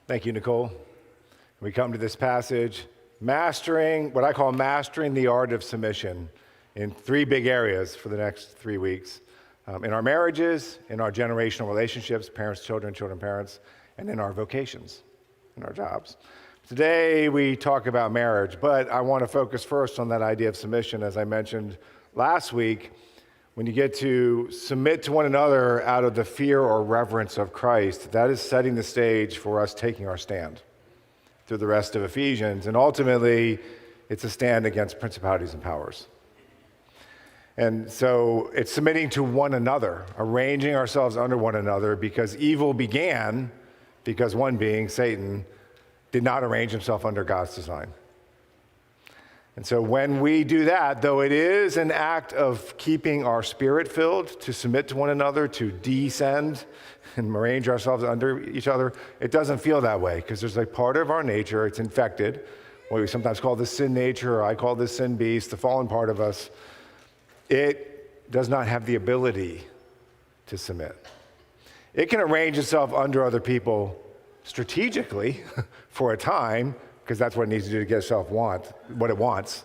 Thank you, Nicole. We come to this passage, what I call mastering the art of submission in three big areas for the next 3 weeks. In our marriages, in our generational relationships, parents, children, children, parents, and in our vocations, in our jobs. Today, we talk about marriage, but I want to focus first on that idea of submission. As I mentioned last week, when you get to submit to one another out of the fear or reverence of Christ, that is setting the stage for us taking our stand through the rest of Ephesians. And ultimately, it's a stand against principalities and powers. And so it's submitting to one another, arranging ourselves under one another, because evil began because one being, Satan, did not arrange himself under God's design. And so when we do that, though it is an act of keeping our spirit-Filleld to submit to one another, to descend and arrange ourselves under each other, it doesn't feel that way because there's a part of our nature, it's infected, what we sometimes call the sin nature, or I call the sin beast, the fallen part of us. It does not have the ability to submit. It can arrange itself under other people strategically for a time, because that's what it needs to do to get itself what it wants.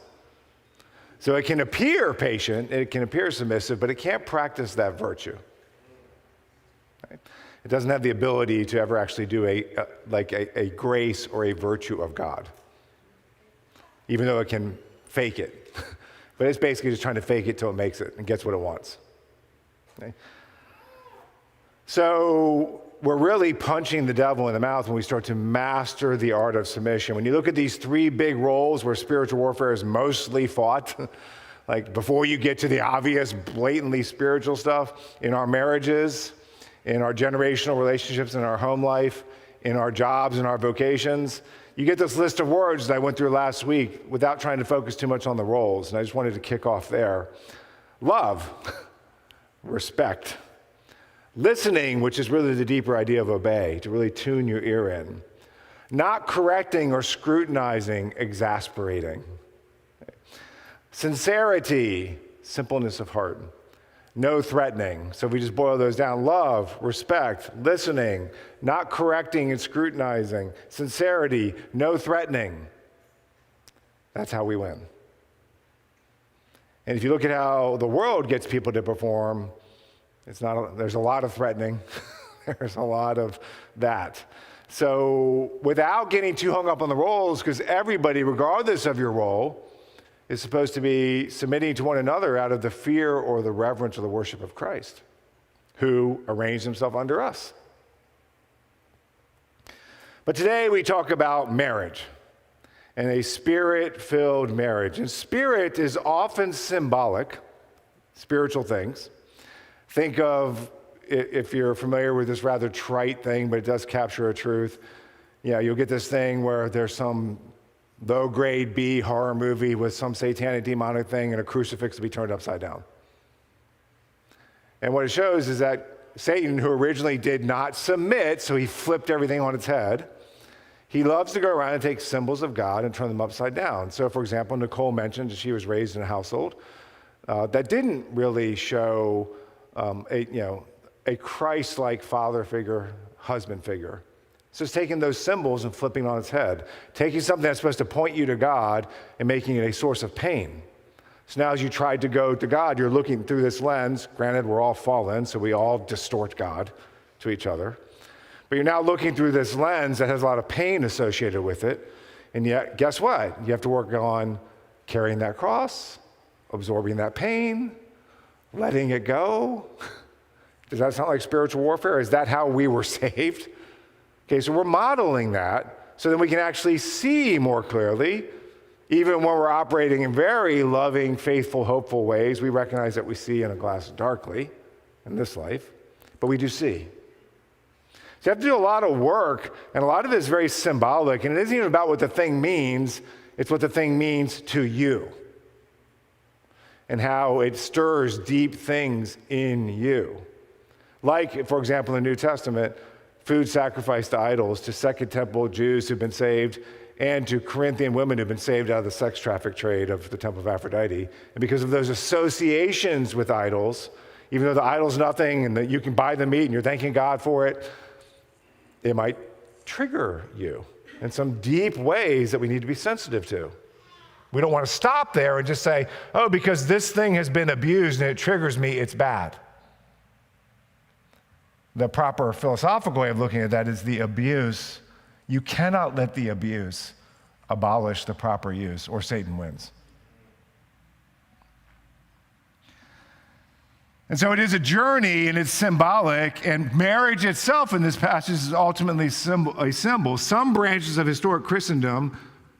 So it can appear patient, it can appear submissive, but it can't practice that virtue. Right? It doesn't have the ability to ever actually do a grace or a virtue of God, even though it can fake it. But it's basically just trying to fake it till it makes it and gets what it wants. Okay? So we're really punching the devil in the mouth when we start to master the art of submission. When you look at these three big roles where spiritual warfare is mostly fought, like before you get to the obvious, blatantly spiritual stuff, in our marriages, in our generational relationships, in our home life, in our jobs, in our vocations, you get this list of words that I went through last week without trying to focus too much on the roles, and I just wanted to kick off there. Love, respect, listening, which is really the deeper idea of obey, to really tune your ear in. Not correcting or scrutinizing, exasperating. Sincerity, simpleness of heart. No threatening. So if we just boil those down, love, respect, listening, not correcting and scrutinizing, sincerity, no threatening. That's how we win. And if you look at how the world gets people to perform, there's a lot of threatening. There's a lot of that. So without getting too hung up on the roles, because everybody, regardless of your role, is supposed to be submitting to one another out of the fear or the reverence or the worship of Christ, who arranged himself under us. But today we talk about marriage and a spirit-filled marriage. And spirit is often symbolic, spiritual things. Think of, if you're familiar with this rather trite thing, but it does capture a truth, you'll get this thing where there's some low-grade B horror movie with some satanic demonic thing and a crucifix to be turned upside down. And what it shows is that Satan, who originally did not submit, so he flipped everything on its head, he loves to go around and take symbols of God and turn them upside down. So, for example, Nicole mentioned that she was raised in a household that didn't really show a Christ-like father figure, husband figure. So it's taking those symbols and flipping on its head, taking something that's supposed to point you to God and making it a source of pain. So now as you try to go to God, you're looking through this lens. Granted, we're all fallen, so we all distort God to each other. But you're now looking through this lens that has a lot of pain associated with it. And yet, guess what? You have to work on carrying that cross, absorbing that pain, letting it go. Does that sound like spiritual warfare? Is that how we were saved? Okay, so we're modeling that so that we can actually see more clearly. Even when we're operating in very loving, faithful, hopeful ways, we recognize that we see in a glass darkly in this life, but we do see. So you have to do a lot of work, and a lot of it is very symbolic, and it isn't even about what the thing means, it's what the thing means to you and how it stirs deep things in you. Like, for example, in the New Testament, food sacrificed to idols, to Second Temple Jews who've been saved, and to Corinthian women who've been saved out of the sex traffic trade of the Temple of Aphrodite. And because of those associations with idols, even though the idol's nothing and that you can buy the meat and you're thanking God for it, it might trigger you in some deep ways that we need to be sensitive to. We don't want to stop there and just say, oh, because this thing has been abused and it triggers me, it's bad. The proper philosophical way of looking at that is the abuse. You cannot let the abuse abolish the proper use, or Satan wins. And so it is a journey, and it's symbolic, and marriage itself in this passage is ultimately a symbol. Some branches of historic Christendom,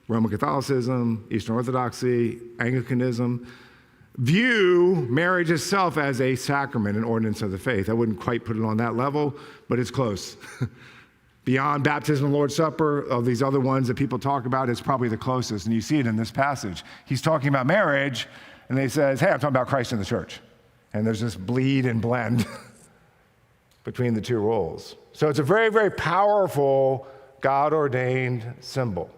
Roman Catholicism, Eastern Orthodoxy, Anglicanism, view marriage itself as a sacrament, an ordinance of the faith. I wouldn't quite put it on that level, but it's close. Beyond baptism and Lord's Supper, of these other ones that people talk about, it's probably the closest, and you see it in this passage. He's talking about marriage, and he says, hey, I'm talking about Christ and the church. And there's this bleed and blend between the two roles. So it's a very, very powerful, God-ordained symbol.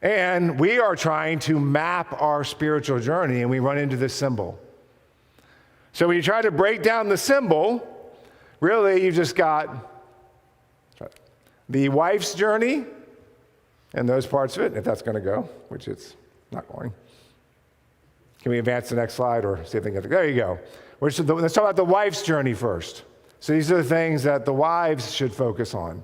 And we are trying to map our spiritual journey, and we run into this symbol. So when you try to break down the symbol, really you just got the wife's journey and those parts of it, if that's going to go, which it's not going. Can we advance the next slide or see if they can get there? There you go. Let's talk about the wife's journey first. So these are the things that the wives should focus on.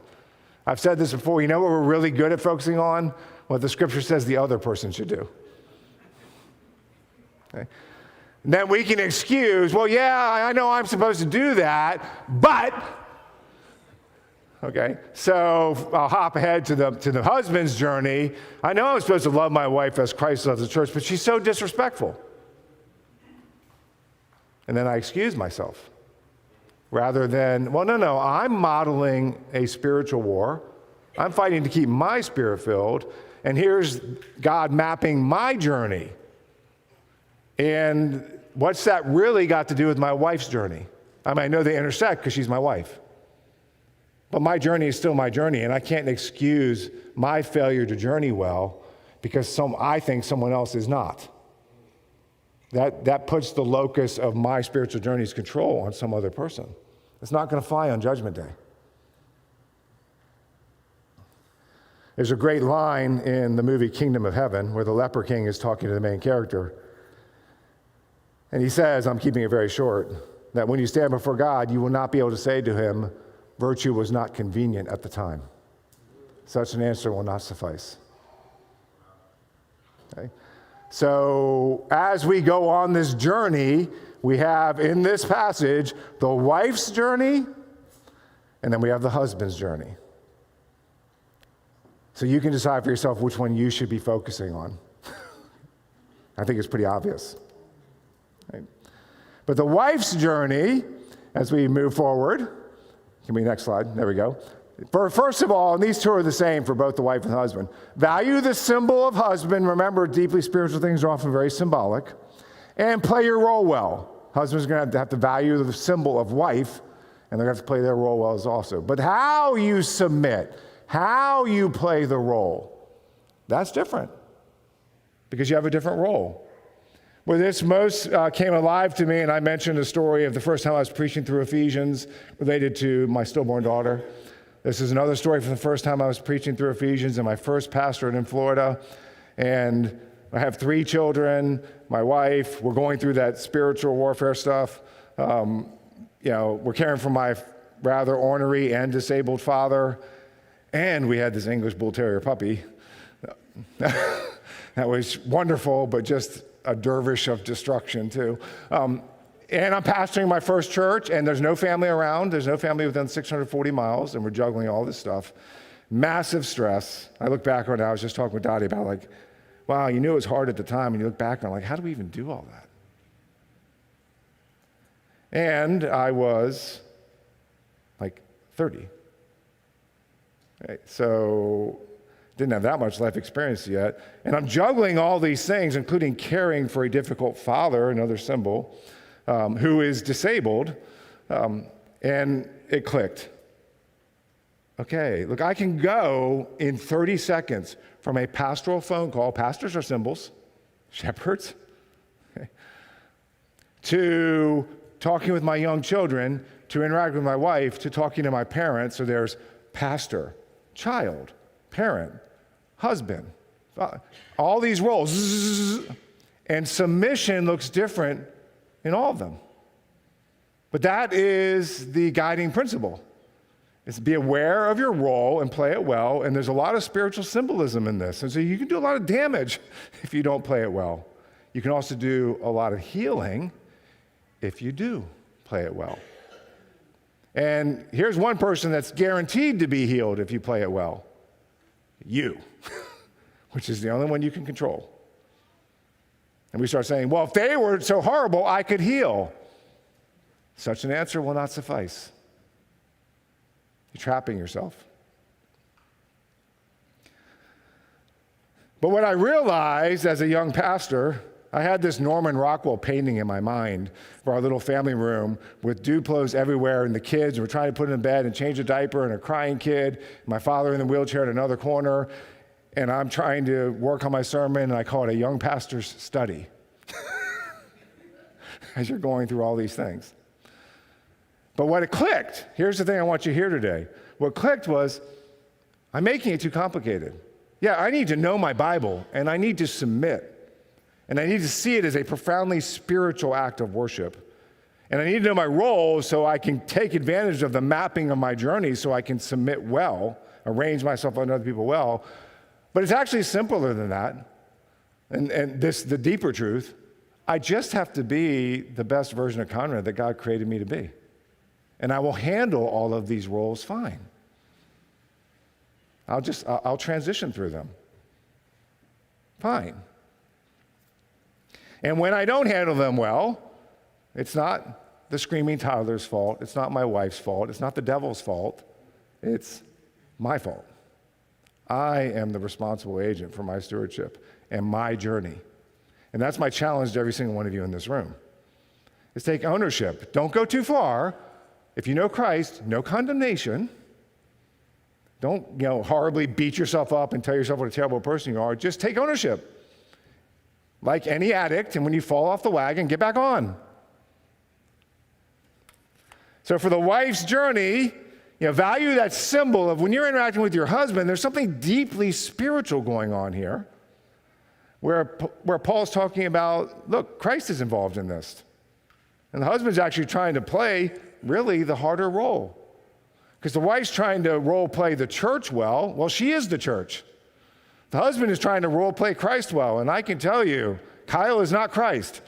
I've said this before. You know what we're really good at focusing on? What the scripture says the other person should do. Okay? And then we can excuse, well, yeah, I know I'm supposed to do that, but, okay, so I'll hop ahead to the husband's journey. I know I'm supposed to love my wife as Christ loves the church, but she's so disrespectful. And then I excuse myself rather than, well, no, I'm modeling a spiritual war. I'm fighting to keep my spirit filled, and here's God mapping my journey. And what's that really got to do with my wife's journey? I mean, I know they intersect because she's my wife. But my journey is still my journey, and I can't excuse my failure to journey well because I think someone else is not. That puts the locus of my spiritual journey's control on some other person. It's not going to fly on Judgment Day. There's a great line in the movie Kingdom of Heaven where the leper king is talking to the main character. And he says, I'm keeping it very short, that when you stand before God, you will not be able to say to him, virtue was not convenient at the time. Such an answer will not suffice. Okay? So as we go on this journey, we have in this passage the wife's journey, and then we have the husband's journey. So you can decide for yourself which one you should be focusing on. I think it's pretty obvious. Right? But the wife's journey, as we move forward, can we next slide? There we go. First of all, and these two are the same for both the wife and the husband, value the symbol of husband. Remember, deeply spiritual things are often very symbolic. And play your role well. Husband's going to have to value the symbol of wife, and they're going to have to play their role well as also. But how you submit, how you play the role, that's different because you have a different role. Well, this most came alive to me, and I mentioned a story of the first time I was preaching through Ephesians related to my stillborn daughter. This is another story from the first time I was preaching through Ephesians in my first pastorate in Florida. And I have 3 children, my wife. We're going through that spiritual warfare stuff. We're caring for my rather ornery and disabled father. And we had this English Bull Terrier puppy. That was wonderful, but just a dervish of destruction, too. And I'm pastoring my first church, and there's no family around. There's no family within 640 miles, and we're juggling all this stuff. Massive stress. I look back on it, I was just talking with Dottie about, like, wow, you knew it was hard at the time, and you look back on it, like, how do we even do all that? And I was, like, 30. Right? So didn't have that much life experience yet. And I'm juggling all these things, including caring for a difficult father, another symbol, who is disabled, and it clicked. Okay, look, I can go in 30 seconds from a pastoral phone call, pastors are symbols, shepherds, okay, to talking with my young children to interact with my wife to talking to my parents. So there's pastor, child, parent, husband, all these roles. And submission looks different in all of them. But that is the guiding principle. It's be aware of your role and play it well. And there's a lot of spiritual symbolism in this. And so you can do a lot of damage if you don't play it well. You can also do a lot of healing if you do play it well. And here's one person that's guaranteed to be healed if you play it well. You, which is the only one you can control. And we start saying, well, if they were so horrible, I could heal. Such an answer will not suffice. You're trapping yourself. But what I realized as a young pastor, I had this Norman Rockwell painting in my mind for our little family room with Duplos everywhere and the kids. We're trying to put them in bed and change a diaper and a crying kid. My father in the wheelchair in another corner. And I'm trying to work on my sermon, and I call it a young pastor's study as you're going through all these things. But what it clicked, here's the thing I want you to hear today. What clicked was, I'm making it too complicated. Yeah, I need to know my Bible, and I need to submit. And I need to see it as a profoundly spiritual act of worship. And I need to know my role so I can take advantage of the mapping of my journey so I can submit well, arrange myself under other people well. But it's actually simpler than that. And this, the deeper truth, I just have to be the best version of Conrad that God created me to be. And I will handle all of these roles fine. I'll transition through them. Fine. And when I don't handle them well, it's not the screaming toddler's fault. It's not my wife's fault. It's not the devil's fault. It's my fault. I am the responsible agent for my stewardship and my journey. And that's my challenge to every single one of you in this room, is take ownership. Don't go too far. If you know Christ, no condemnation. Don't, horribly beat yourself up and tell yourself what a terrible person you are. Just take ownership. Like any addict, and when you fall off the wagon, get back on. So for the wife's journey, value that symbol of when you're interacting with your husband, there's something deeply spiritual going on here, where Paul's talking about, look, Christ is involved in this. And the husband's actually trying to play really the harder role. Because the wife's trying to role play the church well, she is the church. The husband is trying to role play Christ well, and I can tell you, Kyle is not Christ.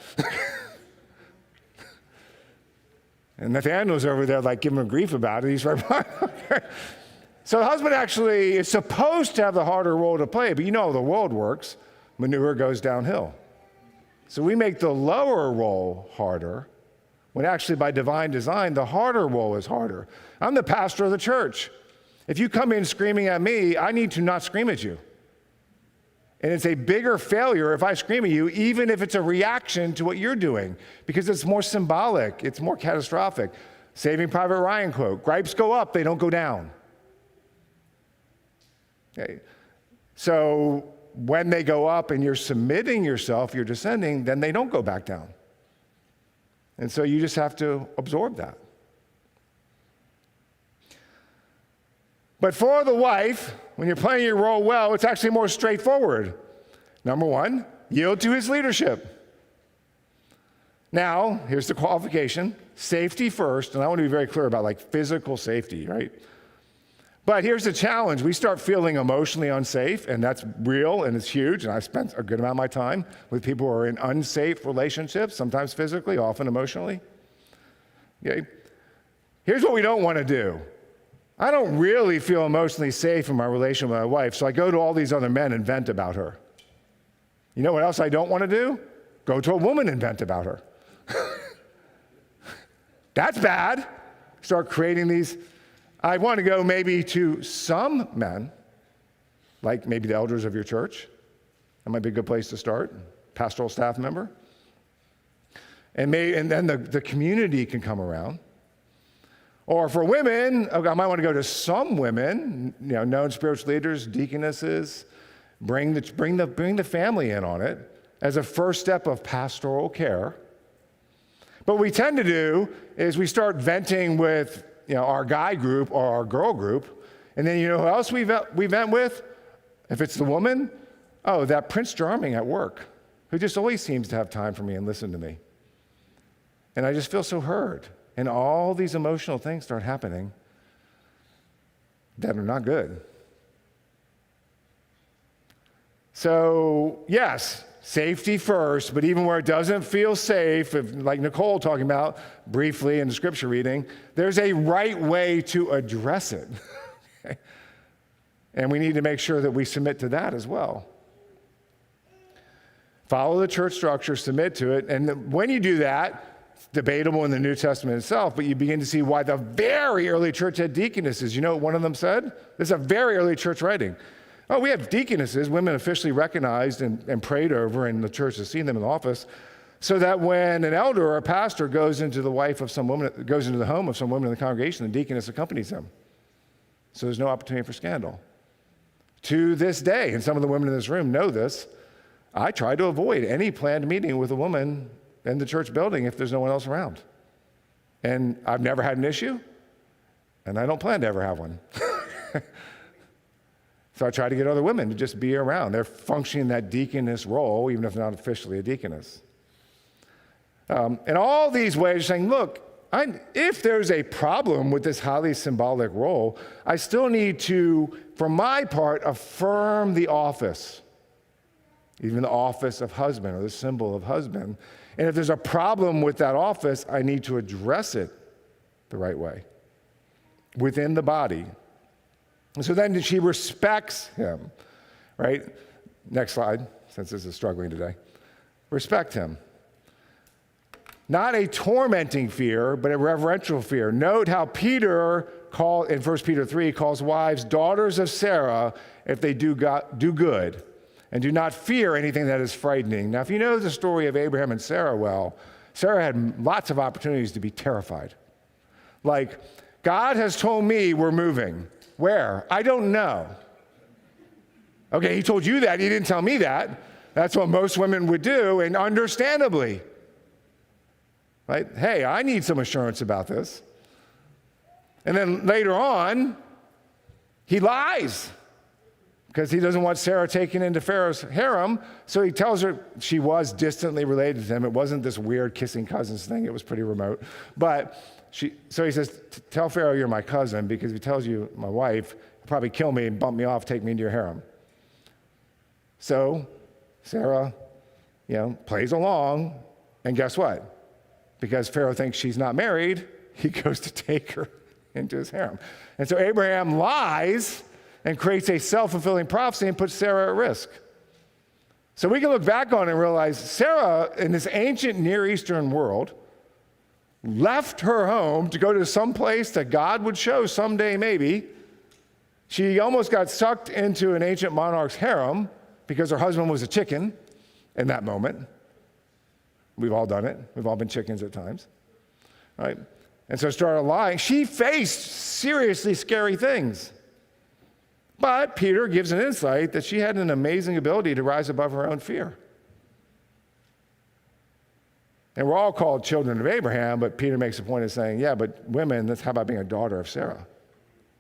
And Nathaniel's over there giving him grief about it. He's right behind. So the husband actually is supposed to have the harder role to play, but the world works. Manure goes downhill. So we make the lower role harder, when actually by divine design, the harder role is harder. I'm the pastor of the church. If you come in screaming at me, I need to not scream at you. And it's a bigger failure if I scream at you, even if it's a reaction to what you're doing, because it's more symbolic, it's more catastrophic. Saving Private Ryan quote, gripes go up, they don't go down. Okay. So when they go up and you're submitting yourself, you're descending, then they don't go back down. And so you just have to absorb that. But for the wife, when you're playing your role well, it's actually more straightforward. Number one, yield to his leadership. Now, here's the qualification. Safety first, and I want to be very clear about physical safety, right? But here's the challenge. We start feeling emotionally unsafe, and that's real, and it's huge, and I've spent a good amount of my time with people who are in unsafe relationships, sometimes physically, often emotionally. Okay? Here's what we don't want to do. I don't really feel emotionally safe in my relation with my wife, so I go to all these other men and vent about her. You know what else I don't want to do? Go to a woman and vent about her. That's bad. Start creating these. I want to go maybe to some men, like maybe the elders of your church. That might be a good place to start. Pastoral staff member. And then the community can come around. Or for women, I might want to go to some women, known spiritual leaders, deaconesses, bring the family in on it as a first step of pastoral care. But what we tend to do is we start venting with our guy group or our girl group, and then you know who else we vent with? If it's the woman, that Prince Charming at work, who just always seems to have time for me and listen to me. And I just feel so heard. And all these emotional things start happening that are not good. So, yes, safety first, but even where it doesn't feel safe, like Nicole talking about briefly in the scripture reading, there's a right way to address it. Okay? And we need to make sure that we submit to that as well. Follow the church structure, submit to it, and when you do that, it's debatable in the New Testament itself, but you begin to see why the very early church had deaconesses. You know what one of them said? This is a very early church writing. We have deaconesses, women officially recognized and prayed over, and the church has seen them in the office, so that when an elder or a pastor goes into the home of some woman in the congregation, the deaconess accompanies them. So there's no opportunity for scandal. To this day, and some of the women in this room know this, I try to avoid any planned meeting with a woman in the church building if there's no one else around. And I've never had an issue, and I don't plan to ever have one. So I try to get other women to just be around. They're functioning that deaconess role, even if they're not officially a deaconess. And all these ways are saying, look, if there's a problem with this highly symbolic role, I still need to, for my part, affirm the office, even the office of husband or the symbol of husband. And if there's a problem with that office, I need to address it the right way within the body. And so then she respects him, right? Next slide, since this is struggling today. Respect him. Not a tormenting fear, but a reverential fear. Note how Peter in 1 Peter 3 calls wives daughters of Sarah if they do good and do not fear anything that is frightening. Now, if you know the story of Abraham and Sarah well, Sarah had lots of opportunities to be terrified. Like, God has told me we're moving. Where? I don't know. Okay, he told you that. He didn't tell me that. That's what most women would do, and understandably. Right? Hey, I need some assurance about this. And then later on, he lies because he doesn't want Sarah taken into Pharaoh's harem. So he tells her she was distantly related to him. It wasn't this weird kissing cousins thing. It was pretty remote. But so he says, tell Pharaoh you're my cousin, because if he tells you my wife, he'll probably kill me and bump me off, take me into your harem. So Sarah, plays along, and guess what? Because Pharaoh thinks she's not married, he goes to take her into his harem. And so Abraham lies and creates a self-fulfilling prophecy and puts Sarah at risk. So we can look back on it and realize Sarah, in this ancient Near Eastern world, left her home to go to some place that God would show someday maybe. She almost got sucked into an ancient monarch's harem because her husband was a chicken in that moment. We've all done it. We've all been chickens at times, right? And so started lying. She faced seriously scary things. But Peter gives an insight that she had an amazing ability to rise above her own fear. And we're all called children of Abraham, but Peter makes a point of saying, yeah, but women, how about being a daughter of Sarah?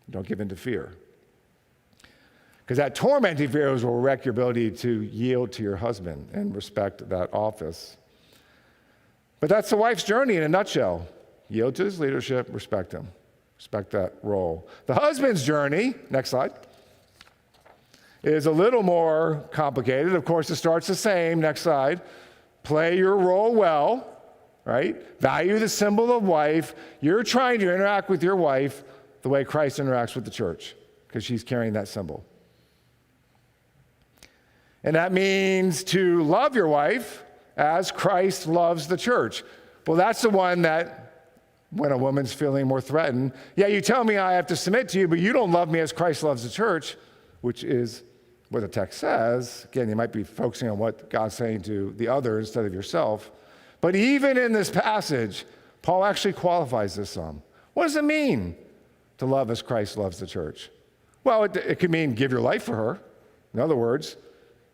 Don't give in to fear. Because that tormenting fear will wreck your ability to yield to your husband and respect that office. But that's the wife's journey in a nutshell. Yield to his leadership, respect him. Respect that role. The husband's journey, next slide, is a little more complicated. Of course, it starts the same. Next slide. Play your role well, right? Value the symbol of wife. You're trying to interact with your wife the way Christ interacts with the church, because she's carrying that symbol. And that means to love your wife as Christ loves the church. Well, that's the one that, when a woman's feeling more threatened, yeah, you tell me I have to submit to you, but you don't love me as Christ loves the church, which is what the text says. Again, you might be focusing on what God's saying to the other instead of yourself. But even in this passage, Paul actually qualifies this some. What does it mean to love as Christ loves the church? Well, it could mean give your life for her. In other words,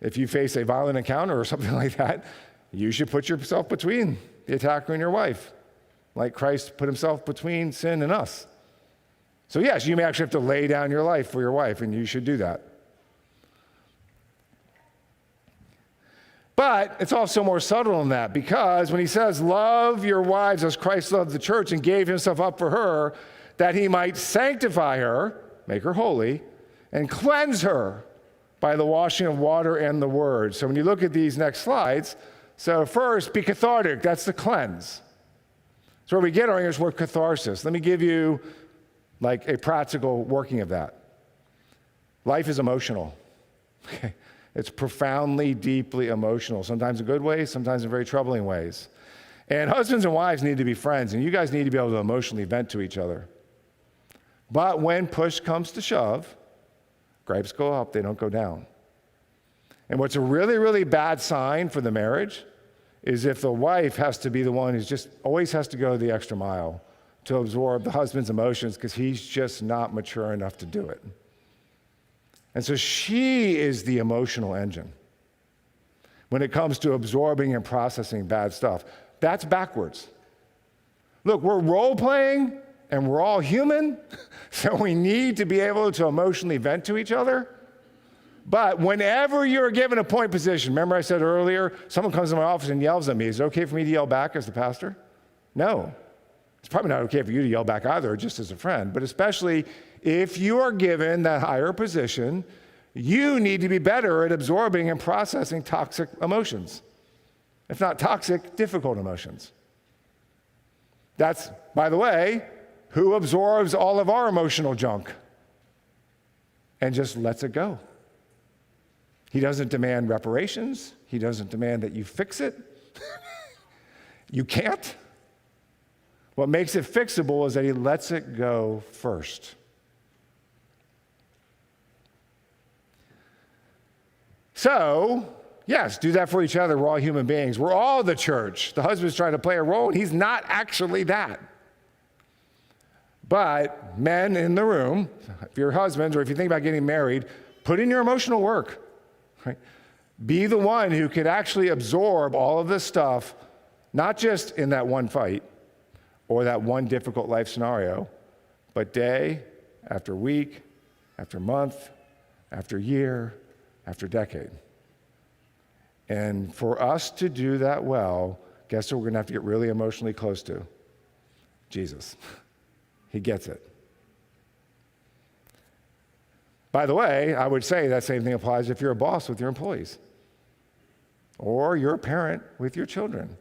if you face a violent encounter or something like that, you should put yourself between the attacker and your wife. like Christ put himself between sin and us. So yes, you may actually have to lay down your life for your wife, and you should do that. But it's also more subtle than that, because when he says, love your wives as Christ loved the church and gave himself up for her, that he might sanctify her, make her holy, and cleanse her by the washing of water and the word. So when you look at these next slides, so first, be cathartic. That's the cleanse. So where we get our English word catharsis. Let me give you like a practical working of that. Life is emotional. It's profoundly, deeply emotional, sometimes in good ways, sometimes in very troubling ways. And husbands and wives need to be friends, and you guys need to be able to emotionally vent to each other. But when push comes to shove, gripes go up, they don't go down. And what's a really, really bad sign for the marriage is if the wife has to be the one who's just always has to go the extra mile to absorb the husband's emotions because he's just not mature enough to do it. And so she is the emotional engine when it comes to absorbing and processing bad stuff. That's backwards. Look, we're role-playing and we're all human, so we need to be able to emotionally vent to each other. But whenever you're given a point position, remember I said earlier, someone comes to my office and yells at me. Is it okay for me to yell back as the pastor? No. It's probably not okay for you to yell back either, just as a friend. But especially if you are given that higher position, you need to be better at absorbing and processing toxic emotions. If not toxic, difficult emotions. That's, by the way, who absorbs all of our emotional junk and just lets it go. He doesn't demand reparations. He doesn't demand that you fix it. You can't. What makes it fixable is that he lets it go first. So, yes, do that for each other. We're all human beings. We're all the church. The husband's trying to play a role, and he's not actually that. But men in the room, if you're husbands or if you think about getting married, put in your emotional work. Right? Be the one who could actually absorb all of this stuff, not just in that one fight or that one difficult life scenario, but day after week, after month, after year, after decade. And for us to do that well, guess who we're going to have to get really emotionally close to? Jesus. He gets it. By the way, I would say that same thing applies if you're a boss with your employees or you're a parent with your children.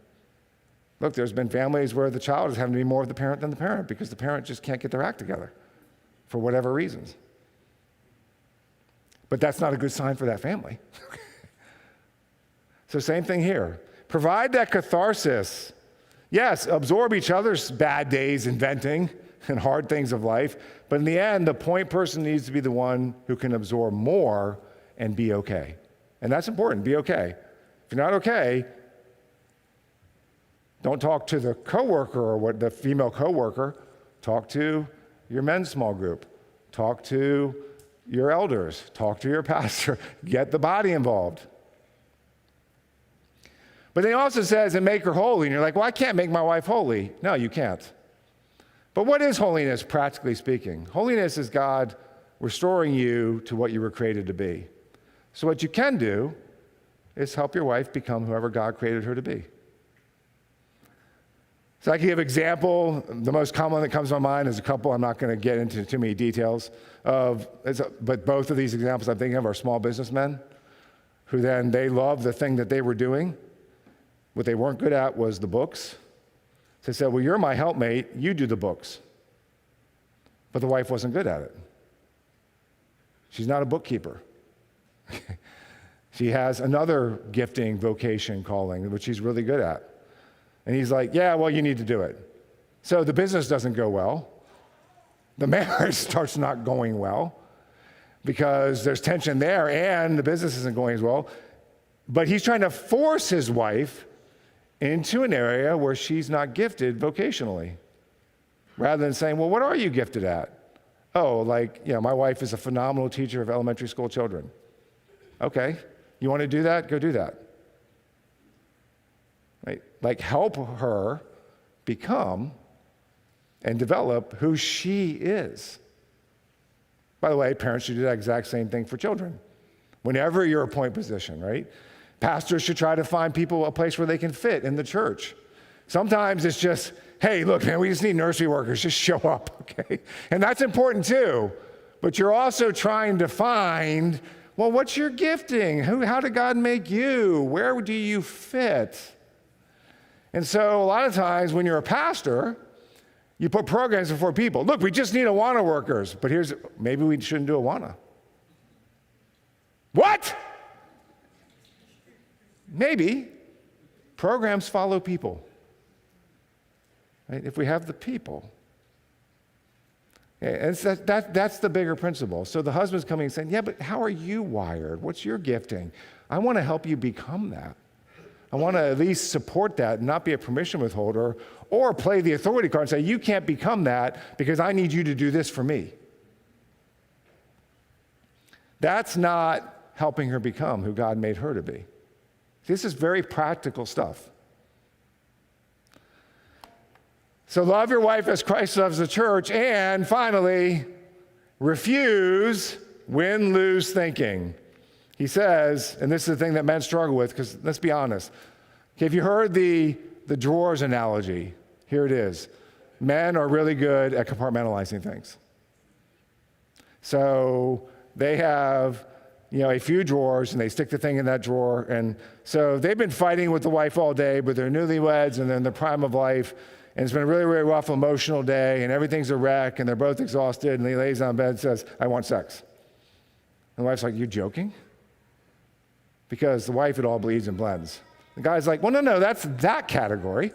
Look, there's been families where the child is having to be more of the parent than the parent because the parent just can't get their act together for whatever reasons. But that's not a good sign for that family. So same thing here. Provide that catharsis. Yes, absorb each other's bad days and venting and hard things of life, but in the end, the point person needs to be the one who can absorb more and be okay. And that's important, be okay. If you're not okay, don't talk to the coworker or what the female coworker, talk to your men's small group, talk to your elders, talk to your pastor, get the body involved. But then he also says, and make her holy. And you're like, well, I can't make my wife holy. No, you can't. But what is holiness, practically speaking? Holiness is God restoring you to what you were created to be. So what you can do is help your wife become whoever God created her to be. So I can give an example. The most common one that comes to my mind is a couple. I'm not going to get into too many details but both of these examples I'm thinking of are small businessmen who then they love the thing that they were doing. What they weren't good at was the books. So they said, well, you're my helpmate, you do the books. But the wife wasn't good at it. She's not a bookkeeper. She has another gifting, vocation, calling, which she's really good at. And he's like, yeah, well, you need to do it. So the business doesn't go well. The marriage starts not going well because there's tension there and the business isn't going as well. But he's trying to force his wife into an area where she's not gifted vocationally, rather than saying, well, what are you gifted at? Oh, my wife is a phenomenal teacher of elementary school children. Okay, you want to do that? Go do that. Right? Help her become and develop who she is. By the way, parents should do that exact same thing for children. Whenever you're a point position, right? Pastors should try to find people a place where they can fit in the church. Sometimes it's just, hey, look, man, we just need nursery workers. Just show up, okay? And that's important too. But you're also trying to find, well, what's your gifting? How did God make you? Where do you fit? And so a lot of times when you're a pastor, you put programs before people. Look, we just need Awana workers. But maybe we shouldn't do Awana. What? Maybe. Programs follow people. Right? If we have the people. And that's the bigger principle. So the husband's coming and saying, yeah, but how are you wired? What's your gifting? I want to help you become that. I want to at least support that and not be a permission withholder or play the authority card and say, you can't become that because I need you to do this for me. That's not helping her become who God made her to be. This is very practical stuff. So love your wife as Christ loves the church, and finally, refuse win-lose thinking. He says, and this is the thing that men struggle with, because let's be honest. Okay, if you heard the drawers analogy, here it is. Men are really good at compartmentalizing things. So they have, a few drawers, and they stick the thing in that drawer. And so they've been fighting with the wife all day, but they're newlyweds, and they're in the prime of life. And it's been a really, really rough emotional day, and everything's a wreck, and they're both exhausted, and he lays on bed and says, I want sex. And the wife's like, you joking? Because the wife, it all bleeds and blends. The guy's like, well, no, that's that category.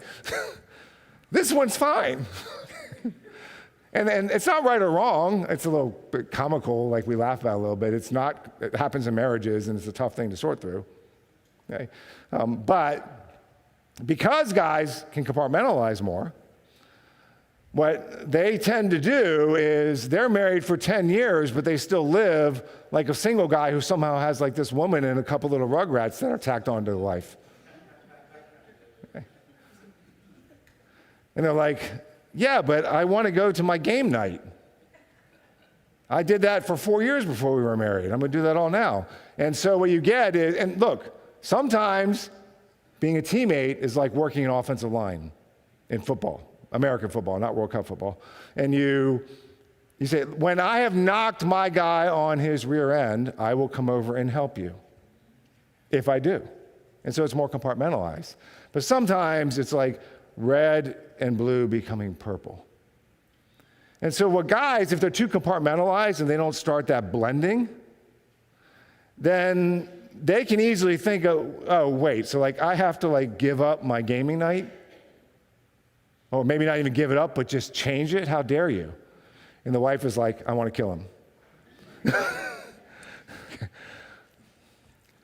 This one's fine. and it's not right or wrong. It's a little bit comical, like we laugh about it a little bit. It happens in marriages, and it's a tough thing to sort through. Okay? But because guys can compartmentalize more, what they tend to do is they're married for 10 years, but they still live like a single guy who somehow has like this woman and a couple little rugrats that are tacked onto their life. Okay. And they're like, yeah, but I want to go to my game night. I did that for 4 years before we were married. I'm going to do that all now. And so what you get is, and look, sometimes being a teammate is like working an offensive line in football, American football, not World Cup football. And you say, when I have knocked my guy on his rear end, I will come over and help you, if I do. And so it's more compartmentalized. But sometimes it's like red and blue becoming purple. And so what guys, if they're too compartmentalized and they don't start that blending, then they can easily think, oh, wait, so like I have to like give up my gaming night? Or maybe not even give it up, but just change it? How dare you? And the wife is like, I want to kill him.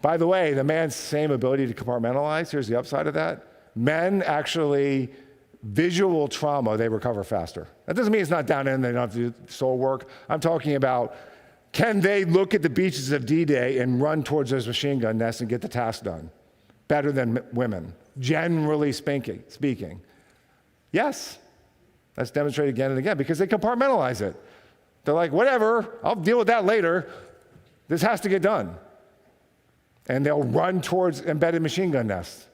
By the way, the man's same ability to compartmentalize, here's the upside of that. Men actually, visual trauma, they recover faster. That doesn't mean it's not down in, they don't have to do soul work. I'm talking about, can they look at the beaches of D-Day and run towards those machine gun nests and get the task done better than women, generally speaking? Yes. That's demonstrated again and again because they compartmentalize it. They're like, whatever, I'll deal with that later. This has to get done. And they'll run towards embedded machine gun nests.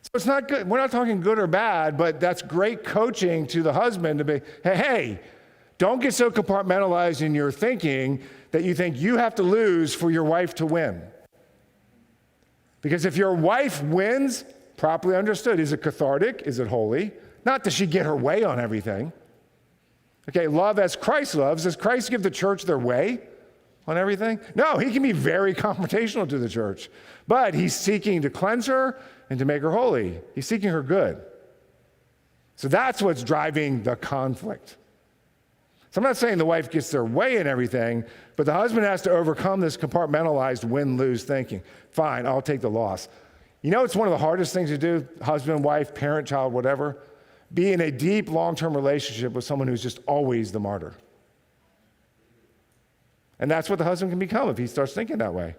So it's not good. We're not talking good or bad, but that's great coaching to the husband to be, hey, don't get so compartmentalized in your thinking that you think you have to lose for your wife to win. Because if your wife wins, properly understood, is it cathartic? Is it holy? Not does she get her way on everything. Okay, love as Christ loves. Does Christ give the church their way on everything? No, he can be very confrontational to the church. But he's seeking to cleanse her and to make her holy. He's seeking her good. So that's what's driving the conflict. So I'm not saying the wife gets their way in everything, but the husband has to overcome this compartmentalized win-lose thinking. Fine, I'll take the loss. You know, it's one of the hardest things to do, husband, wife, parent, child, whatever, be in a deep, long-term relationship with someone who's just always the martyr. And that's what the husband can become if he starts thinking that way.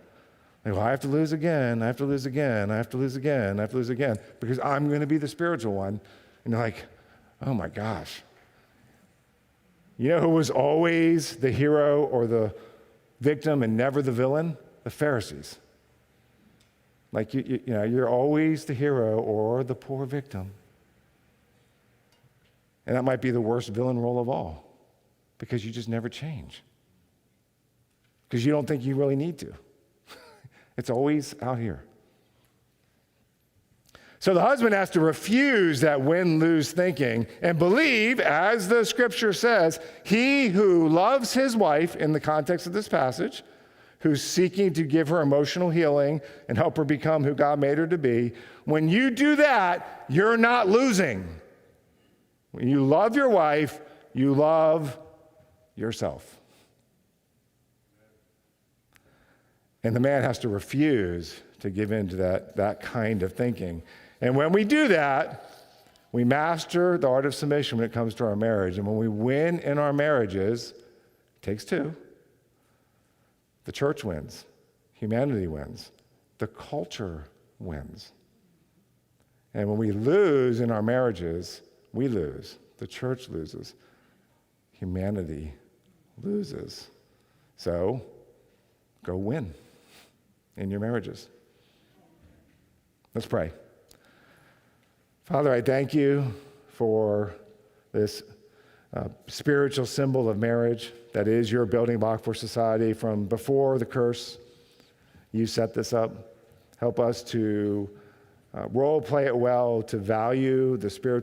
Like, well, I have to lose again, I have to lose again, I have to lose again, I have to lose again, because I'm going to be the spiritual one. And you're like, Oh my gosh. You know who was always the hero or the victim and never the villain? The Pharisees. Like, you know, you're always the hero or the poor victim. And that might be the worst villain role of all, because you just never change. Because you don't think you really need to. It's always out here. So the husband has to refuse that win-lose thinking and believe, as the scripture says, he who loves his wife, in the context of this passage, who's seeking to give her emotional healing and help her become who God made her to be, when you do that, you're not losing. When you love your wife, you love yourself. And the man has to refuse to give in to that kind of thinking. And when we do that, we master the art of submission when it comes to our marriage. And when we win in our marriages, it takes two. The church wins. Humanity wins. The culture wins. And when we lose in our marriages, we lose. The church loses. Humanity loses. So, go win in your marriages. Let's pray. Father, I thank you for this spiritual symbol of marriage that is your building block for society from before the curse. You set this up. Help us to role play it well, to value the spiritual